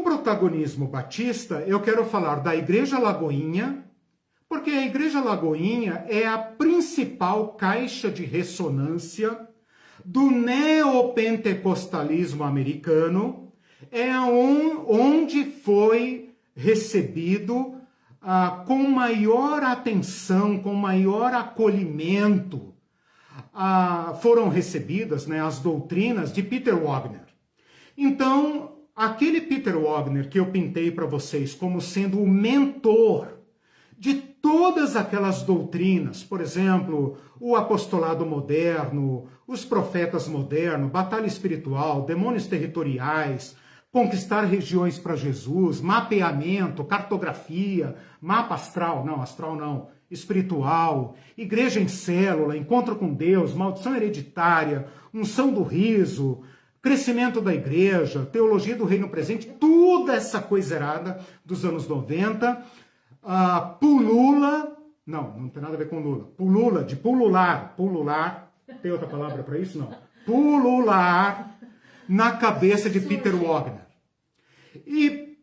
protagonismo batista, eu quero falar da Igreja Lagoinha, porque a Igreja Lagoinha é a principal caixa de ressonância do neopentecostalismo americano, é onde foi recebido com maior atenção, com maior acolhimento, foram recebidas, né, as doutrinas de Peter Wagner. Então, aquele Peter Wagner que eu pintei para vocês como sendo o mentor de todas aquelas doutrinas, por exemplo, o apostolado moderno, os profetas modernos, batalha espiritual, demônios territoriais, conquistar regiões para Jesus, mapeamento, cartografia, mapa astral, não, espiritual, igreja em célula, encontro com Deus, maldição hereditária, unção do riso, crescimento da igreja, teologia do reino presente, toda essa coisa errada dos anos 90, pulula, não tem nada a ver com Lula, pulula, de pulular, tem outra palavra para isso? Não. Pulular na cabeça de Peter Wagner. E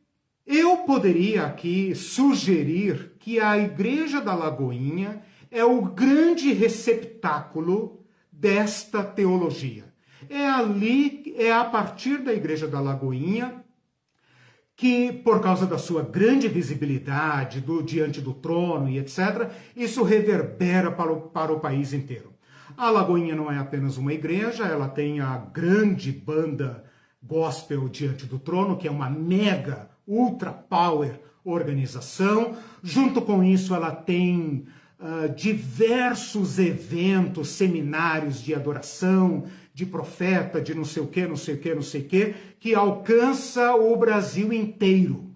eu poderia aqui sugerir que a Igreja da Lagoinha é o grande receptáculo desta teologia. É a partir da Igreja da Lagoinha que, por causa da sua grande visibilidade diante do trono e etc., isso reverbera para o país inteiro. A Lagoinha não é apenas uma igreja, ela tem a grande banda gospel diante do trono, que é uma mega, ultra power organização. Junto com isso, ela tem diversos eventos, seminários de adoração, de profeta, de não sei o quê, que alcança o Brasil inteiro.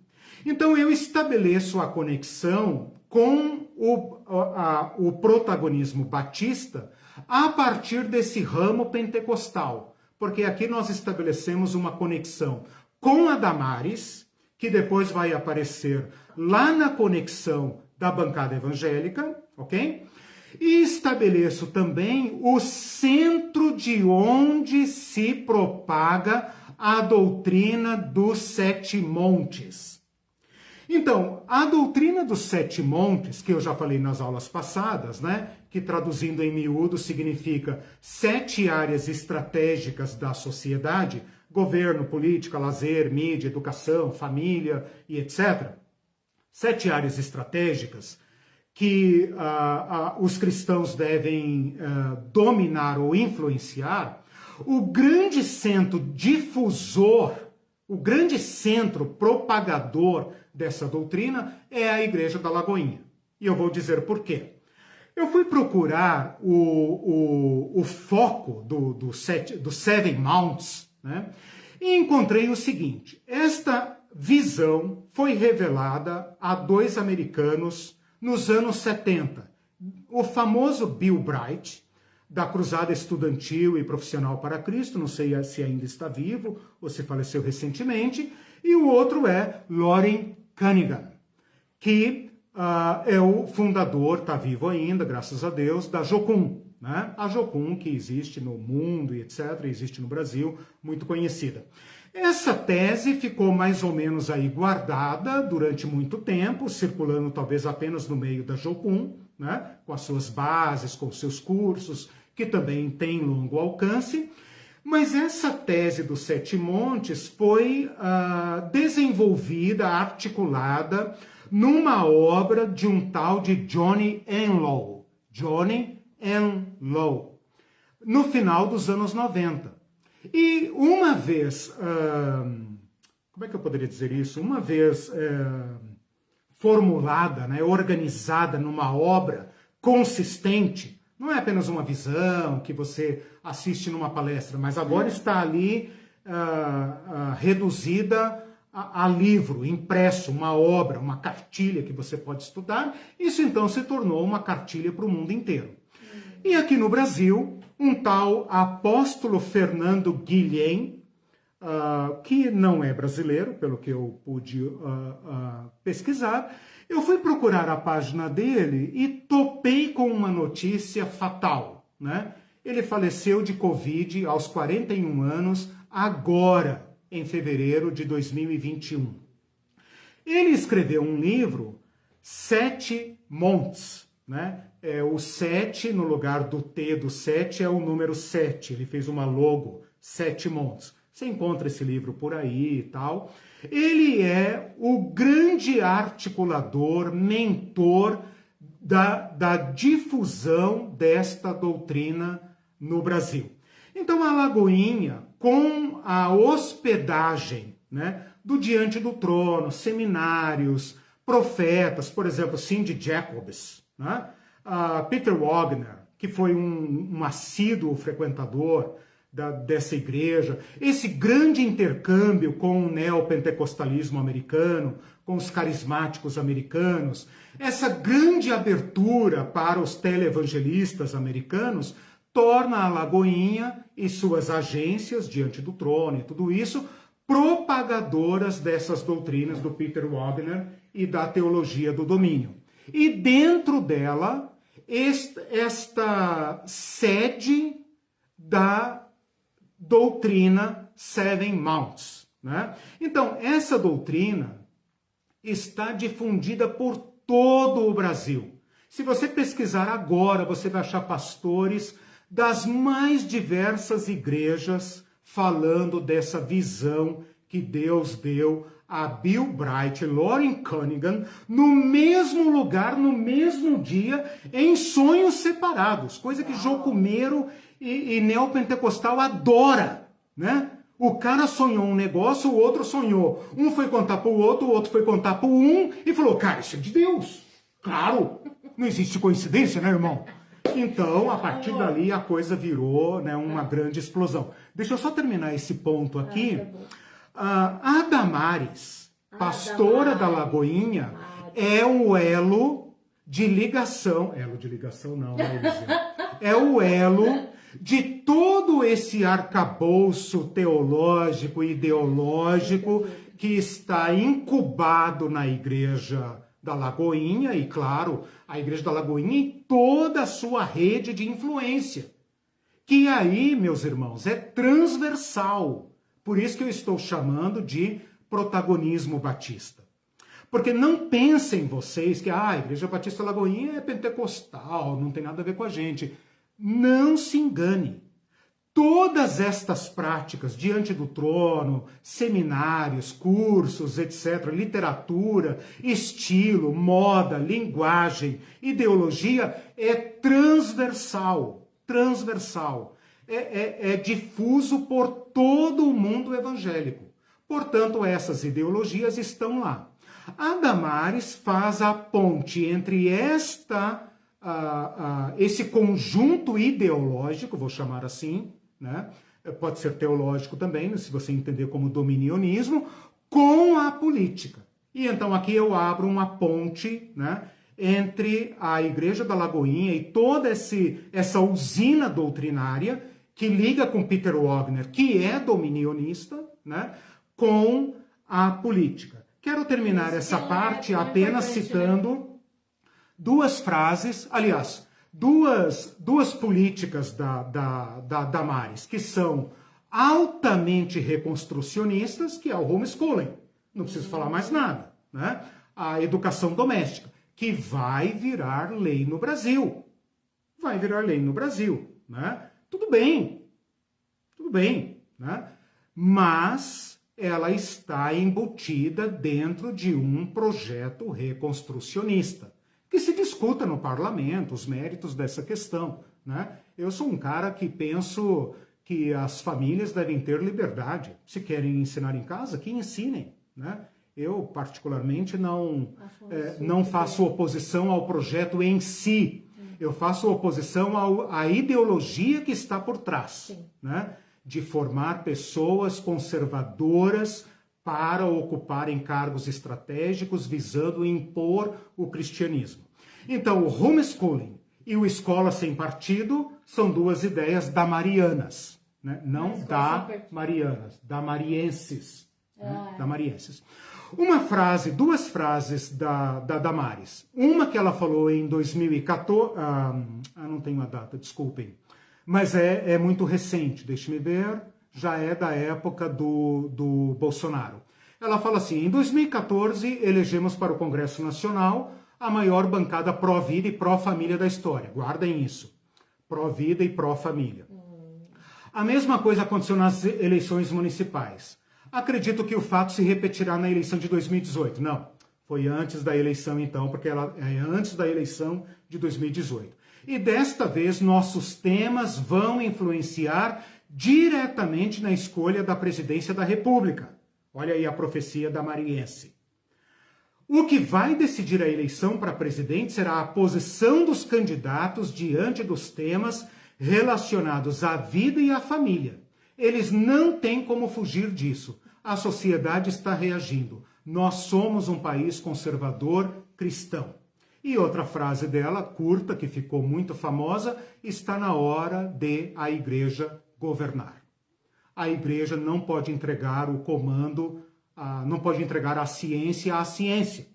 Então eu estabeleço a conexão com o protagonismo batista a partir desse ramo pentecostal, porque aqui nós estabelecemos uma conexão com a Damares, que depois vai aparecer lá na conexão da bancada evangélica, ok? E estabeleço também o centro de onde se propaga a doutrina dos 7 montes. Então, a doutrina dos 7 montes, que eu já falei nas aulas passadas, né, que traduzindo em miúdo significa 7 áreas estratégicas da sociedade, governo, política, lazer, mídia, educação, família e etc. 7 áreas estratégicas que os cristãos devem dominar ou influenciar. O grande centro difusor, o grande centro propagador dessa doutrina é a Igreja da Lagoinha. E eu vou dizer por quê. Eu fui procurar o foco dos 7 Mounts, né? E encontrei o seguinte: esta visão foi revelada a 2 americanos nos anos 70. O famoso Bill Bright, da Cruzada Estudantil e Profissional para Cristo, não sei se ainda está vivo ou se faleceu recentemente, e o outro é Loren Cunningham, que é o fundador, está vivo ainda, graças a Deus, da Jocum, né? A Jocum, que existe no mundo e etc., existe no Brasil, muito conhecida. Essa tese ficou mais ou menos aí guardada durante muito tempo, circulando talvez apenas no meio da Jocum, né? Com as suas bases, com os seus cursos, que também tem longo alcance. Mas essa tese dos 7 montes foi desenvolvida, articulada, numa obra de um tal de Johnny Enlow. Johnny Enlow, no final dos anos 90. E uma vez, como é que eu poderia dizer isso? Uma vez formulada, né, organizada numa obra consistente, não é apenas uma visão que você assiste numa palestra, mas agora está ali reduzida a livro, impresso, uma obra, uma cartilha que você pode estudar. Isso então se tornou uma cartilha para o mundo inteiro. E aqui no Brasil, um tal apóstolo Fernando Guilhem, que não é brasileiro, pelo que eu pude pesquisar, eu fui procurar a página dele e topei com uma notícia fatal, né? Ele faleceu de Covid aos 41 anos, agora, em fevereiro de 2021. Ele escreveu um livro, Sete Montes, né? O 7, no lugar do T do 7, é o número 7. Ele fez uma logo, Sete Montes. Você encontra esse livro por aí e tal. Ele é o grande articulador, mentor da difusão desta doutrina no Brasil. Então, a Lagoinha, com a hospedagem, né, do Diante do Trono, seminários, profetas, por exemplo, Cindy Jacobs, né, Peter Wagner, que foi um assíduo frequentador dessa igreja, esse grande intercâmbio com o neopentecostalismo americano, com os carismáticos americanos, essa grande abertura para os televangelistas americanos, torna a Lagoinha e suas agências Diante do Trono e tudo isso propagadoras dessas doutrinas do Peter Wagner e da teologia do domínio. E dentro dela, esta sede da doutrina Seven Mounts, né? Então, essa doutrina está difundida por todo o Brasil. Se você pesquisar agora, você vai achar pastores das mais diversas igrejas falando dessa visão que Deus deu a Bill Bright e Lauren Cunningham no mesmo lugar, no mesmo dia, em sonhos separados, coisa que jocumeiro e neopentecostal adora, né? O cara sonhou um negócio, o outro sonhou. Um foi contar para o outro foi contar para um e falou, cara, isso é de Deus. Claro, não existe coincidência, né, irmão? Então, a partir dali, a coisa virou, né, uma grande explosão. Deixa eu só terminar esse ponto aqui. A Damares, pastora da Lagoinha, é o elo de ligação. Elo de ligação não, né, Eliseu? É o elo de todo esse arcabouço teológico e ideológico que está incubado na igreja da Lagoinha e, claro, a igreja da Lagoinha e toda a sua rede de influência. Que aí, meus irmãos, é transversal. Por isso que eu estou chamando de protagonismo batista. Porque não pensem vocês que a Igreja Batista Lagoinha é pentecostal, não tem nada a ver com a gente. Não se engane. Todas estas práticas, Diante do Trono, seminários, cursos, etc., literatura, estilo, moda, linguagem, ideologia, é transversal. Transversal. É difuso por todo o mundo evangélico. Portanto, essas ideologias estão lá. A Damares faz a ponte entre esse conjunto ideológico, vou chamar assim, né? Pode ser teológico também, se você entender como dominionismo, com a política. E então aqui eu abro uma ponte, né, entre a Igreja da Lagoinha e toda essa usina doutrinária que liga com Peter Wagner, que é dominionista, né, com a política. Quero terminar essa parte apenas citando duas frases, aliás, duas políticas da Damares, que são altamente reconstrucionistas, que é o homeschooling. Não preciso falar mais nada, né? A educação doméstica, que vai virar lei no Brasil. Vai virar lei no Brasil, né? Tudo bem, né? Mas ela está embutida dentro de um projeto reconstrucionista, que se discuta no parlamento os méritos dessa questão, né? Eu sou um cara que penso que as famílias devem ter liberdade. Se querem ensinar em casa, que ensinem, né? Eu, particularmente, não faço oposição ao projeto em si. Eu faço oposição à ideologia que está por trás, né? De formar pessoas conservadoras para ocuparem cargos estratégicos visando impor o cristianismo. Então, o homeschooling e o escola sem partido são duas ideias damarianas, né? Não marianas, damarienses. Né? Damarienses. Duas frases da Damares. Uma que ela falou em 2014, não tenho a data, desculpem, mas é muito recente, deixe-me ver, já é da época do Bolsonaro. Ela fala assim, em 2014 elegemos para o Congresso Nacional a maior bancada pró-vida e pró-família da história. Guardem isso, pró-vida e pró-família. A mesma coisa aconteceu nas eleições municipais. Acredito que o fato se repetirá na eleição de 2018. Não, foi antes da eleição então, porque ela é antes da eleição de 2018. E desta vez nossos temas vão influenciar diretamente na escolha da presidência da República. Olha aí a profecia da Mariense. O que vai decidir a eleição para presidente será a posição dos candidatos diante dos temas relacionados à vida e à família. Eles não têm como fugir disso. A sociedade está reagindo. Nós somos um país conservador cristão. E outra frase dela, curta, que ficou muito famosa, está na hora de a igreja governar. A igreja não pode entregar o comando, não pode entregar a ciência à ciência.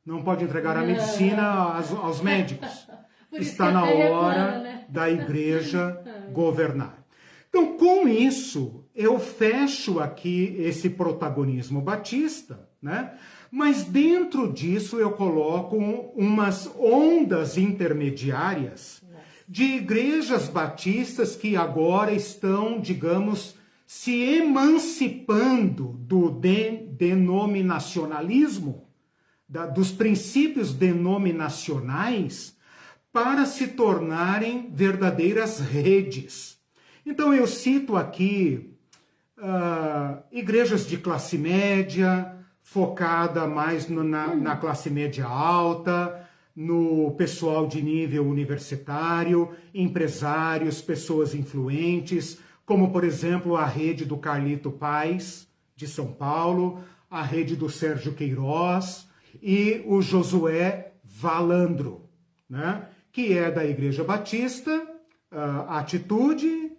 Não pode entregar a medicina aos médicos. Está na hora da igreja governar. Então, com isso, eu fecho aqui esse protagonismo batista, né? Mas dentro disso eu coloco umas ondas intermediárias de igrejas batistas que agora estão, digamos, se emancipando do denominacionalismo, dos princípios denominacionais, para se tornarem verdadeiras redes. Então eu cito aqui igrejas de classe média, focada mais na classe média alta, no pessoal de nível universitário, empresários, pessoas influentes, como, por exemplo, a rede do Carlito Paes, de São Paulo, a rede do Sérgio Queiroz e o Josué Valandro, né? Que é da Igreja Batista, Atitude,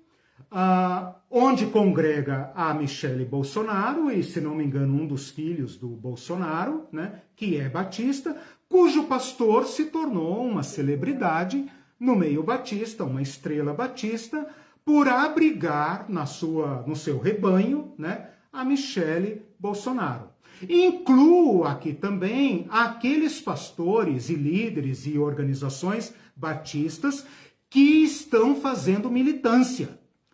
onde congrega a Michele Bolsonaro, e, se não me engano, um dos filhos do Bolsonaro, né? Que é batista, cujo pastor se tornou uma celebridade no meio batista, uma estrela batista, por abrigar no seu rebanho, né, a Michele Bolsonaro. Incluo aqui também aqueles pastores e líderes e organizações batistas que estão fazendo militância.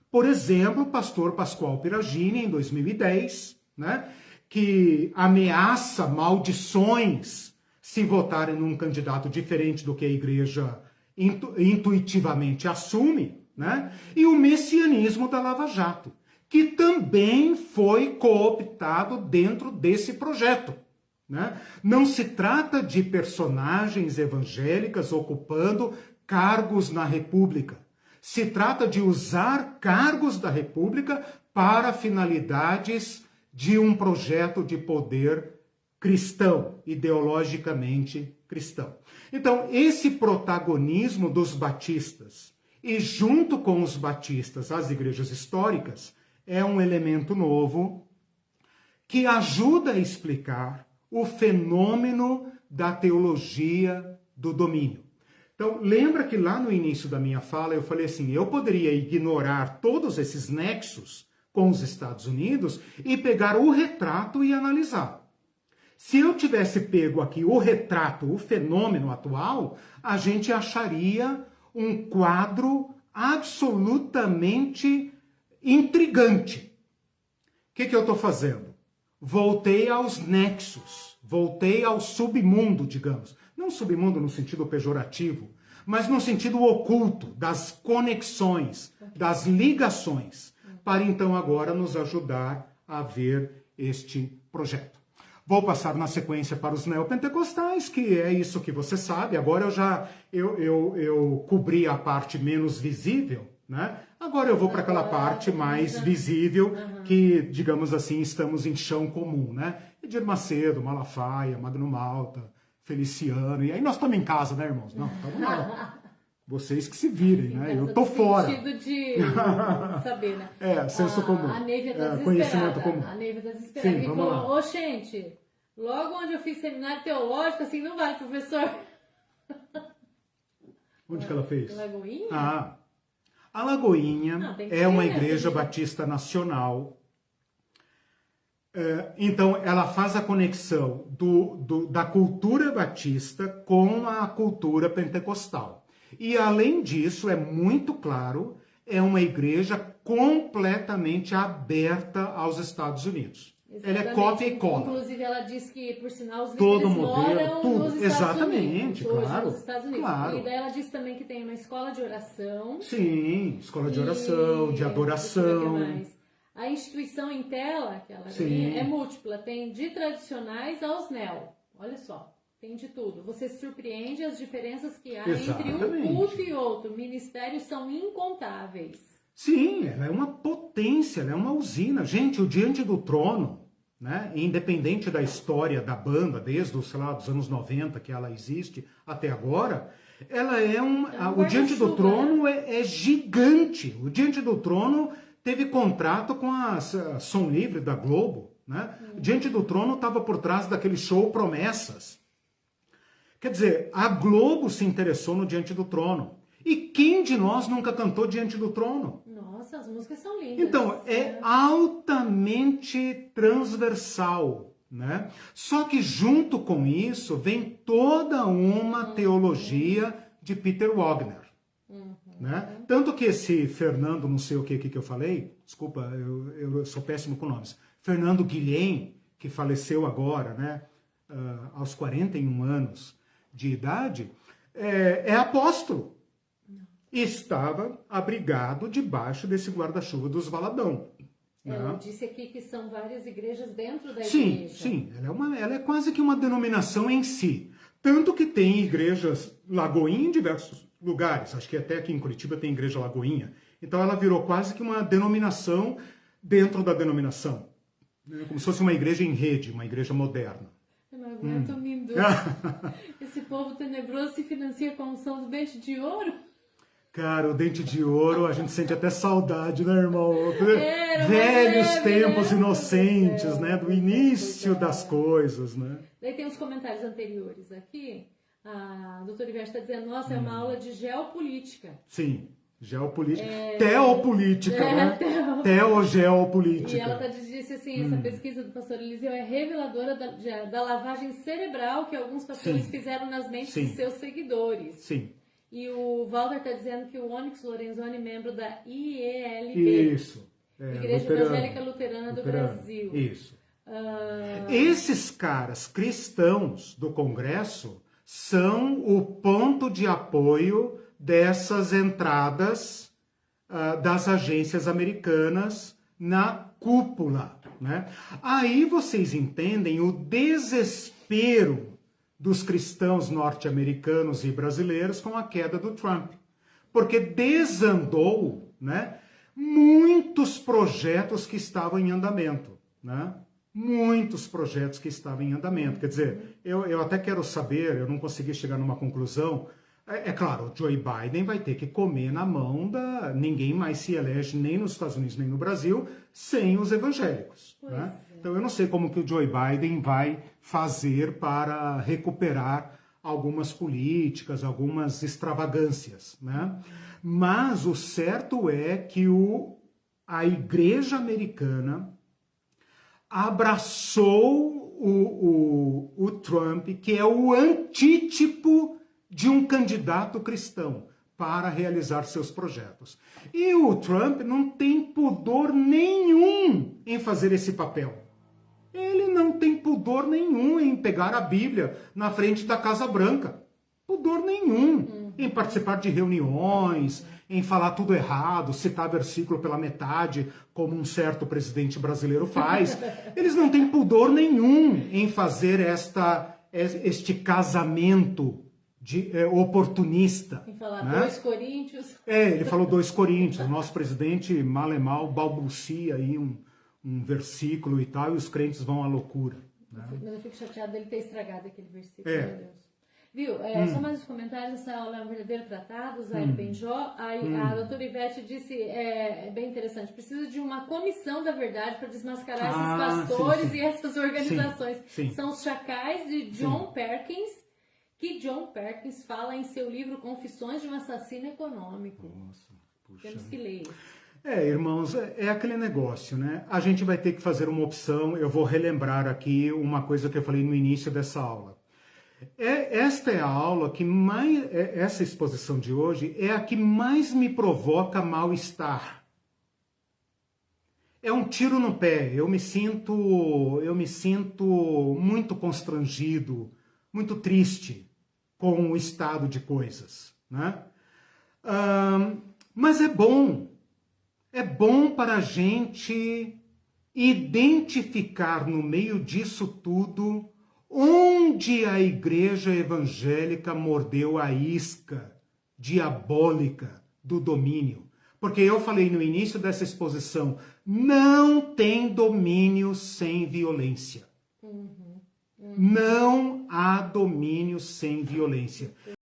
Por exemplo, o pastor Pascoal Peragini, em 2010, né, que ameaça maldições se votarem num candidato diferente do que a igreja intuitivamente assume, né? E o messianismo da Lava Jato, que também foi cooptado dentro desse projeto, né? Não se trata de personagens evangélicas ocupando cargos na República. Se trata de usar cargos da República para finalidades de um projeto de poder cristão, ideologicamente cristão. Então, esse protagonismo dos batistas, e junto com os batistas, as igrejas históricas, é um elemento novo que ajuda a explicar o fenômeno da teologia do domínio. Então, lembra que lá no início da minha fala eu falei assim, eu poderia ignorar todos esses nexos com os Estados Unidos e pegar o retrato e analisar. Se eu tivesse pego aqui o retrato, o fenômeno atual, a gente acharia um quadro absolutamente intrigante. O que eu estou fazendo? Voltei aos nexos, voltei ao submundo, digamos. Não submundo no sentido pejorativo, mas no sentido oculto, das conexões, das ligações, para então agora nos ajudar a ver este projeto. Vou passar na sequência para os neopentecostais, que é isso que você sabe. Agora eu cobri a parte menos visível, né? Agora eu vou para aquela parte mais visível, que, digamos assim, estamos em chão comum, né? Edir Macedo, Malafaia, Magno Malta, Feliciano, e aí nós estamos em casa, né, irmãos? Não, estamos lá. Vocês que se virem, né? Eu tô fora. No sentido de saber, né? Senso comum. A Neiva tá desesperada. Conhecimento comum. A Neiva tá desesperada. Sim, Ele vamos falou, lá. ô, gente, logo onde eu fiz seminário teológico, assim, não vale, professor. Onde que ela fez? Lagoinha? A Lagoinha Não, tem que é ser, uma né? igreja Tem que- batista nacional. Então, ela faz a conexão da cultura batista com a cultura pentecostal. E, além disso, é muito claro, é uma igreja completamente aberta aos Estados Unidos. Ela é Exatamente. cópia e cola. Inclusive, ela diz que, por sinal, os Todo líderes modelo, moram tudo. nos Estados Exatamente, Unidos. Hoje, claro, nos Estados Unidos. claro. E daí ela diz também que tem uma escola de oração. Sim, escola de oração, de Deixa eu ver o adoração. que mais. A instituição em tela, que ela Sim. é múltipla. Tem de tradicionais aos neo. Olha só. Tem de tudo. Você se surpreende as diferenças que há entre um Exatamente. culto e outro. Ministérios são incontáveis. Sim, ela é uma potência, ela é uma usina. Gente, o Diante do Trono, né, independente da história da banda, desde os, sei lá, dos anos 90 que ela existe até agora, ela é o Diante do guarda-chuva, Trono é gigante. O Diante do Trono teve contrato com a Som Livre da Globo, né? O Diante do Trono estava por trás daquele show Promessas. Quer dizer, a Globo se interessou no Diante do Trono. E quem de nós nunca cantou Diante do Trono? Nossa, as músicas são lindas. Então, é altamente transversal, né? Só que junto com isso vem toda uma teologia de Peter Wagner, né? Tanto que esse Fernando, não sei o que eu falei, desculpa, eu sou péssimo com nomes, Fernando Guilhem, que faleceu agora, né? Aos 41 anos de idade, é apóstolo. Estava abrigado debaixo desse guarda-chuva dos Valadão. Ela Né? disse aqui que são várias igrejas dentro da Sim, igreja. sim. Ela é quase que uma denominação em si. Tanto que tem igrejas Lagoinha em diversos lugares. Acho que até aqui em Curitiba tem igreja Lagoinha. Então ela virou quase que uma denominação dentro da denominação. Né? Como se fosse uma igreja em rede, uma igreja moderna. Eu não aguento, Mindo. Esse povo tenebroso se financia com a unção do dente de ouro? Cara, o dente de ouro, a gente sente até saudade, né, irmão? Era Velhos mais leve, tempos né? inocentes, né? Do início Pois é. das coisas, né? Daí tem os comentários anteriores aqui. A doutora Ivete está dizendo, nossa, é uma aula de geopolítica. Sim, geopolítica. Teopolítica, né? Teogeopolítica. E ela disse assim, essa pesquisa do pastor Eliseu é reveladora da lavagem cerebral que alguns pastores Sim. fizeram nas mentes Sim. de seus seguidores. Sim, E o Walter está dizendo que o Onyx Lorenzoni, membro da IELB, isso. Igreja Evangélica Luterana do Brasil. Isso. Ah, Esses caras cristãos do Congresso são o ponto de apoio dessas entradas das agências americanas na cúpula, né? Aí vocês entendem o desespero dos cristãos norte-americanos e brasileiros com a queda do Trump. Porque desandou, né, muitos projetos que estavam em andamento, né? Muitos projetos que estavam em andamento. Quer dizer, eu até quero saber, eu não consegui chegar numa conclusão. É claro, o Joe Biden vai ter que comer na mão da... Ninguém mais se elege nem nos Estados Unidos nem no Brasil sem os evangélicos. Né? Então eu não sei como que o Joe Biden vai fazer para recuperar algumas políticas, algumas extravagâncias. Né? Mas o certo é que a igreja americana abraçou o Trump, que é o antítipo de um candidato cristão para realizar seus projetos. E o Trump não tem pudor nenhum em fazer esse papel. Ele não tem pudor nenhum em pegar a Bíblia na frente da Casa Branca. Pudor nenhum em participar de reuniões, em falar tudo errado, citar versículo pela metade, como um certo presidente brasileiro faz. Eles não têm pudor nenhum em fazer este casamento oportunista. em falar né? 2 Coríntios. Ele falou 2 Coríntios. O nosso presidente, mal e mal, balbucia aí um versículo e tal, e os crentes vão à loucura. Né? Mas eu fico chateada dele ter estragado aquele versículo, É. meu Deus. Viu? Só mais os comentários. Essa aula é um verdadeiro tratado, Zaire Benjó. A doutora Ivete disse, é bem interessante, precisa de uma comissão da verdade para desmascarar esses pastores sim. e essas organizações. Sim. São os chacais de John Perkins, que John Perkins fala em seu livro Confissões de um Assassino Econômico. Nossa, Temos que ler isso. Irmãos, é aquele negócio, né? A gente vai ter que fazer uma opção. Eu vou relembrar aqui uma coisa que eu falei no início dessa aula. Esta é a aula que mais... Essa exposição de hoje é a que mais me provoca mal-estar. É um tiro no pé. Eu me sinto muito constrangido, muito triste com o estado de coisas, né? Mas é bom. É bom para a gente identificar no meio disso tudo onde a igreja evangélica mordeu a isca diabólica do domínio. Porque eu falei no início dessa exposição, não tem domínio sem violência. Não há domínio sem violência.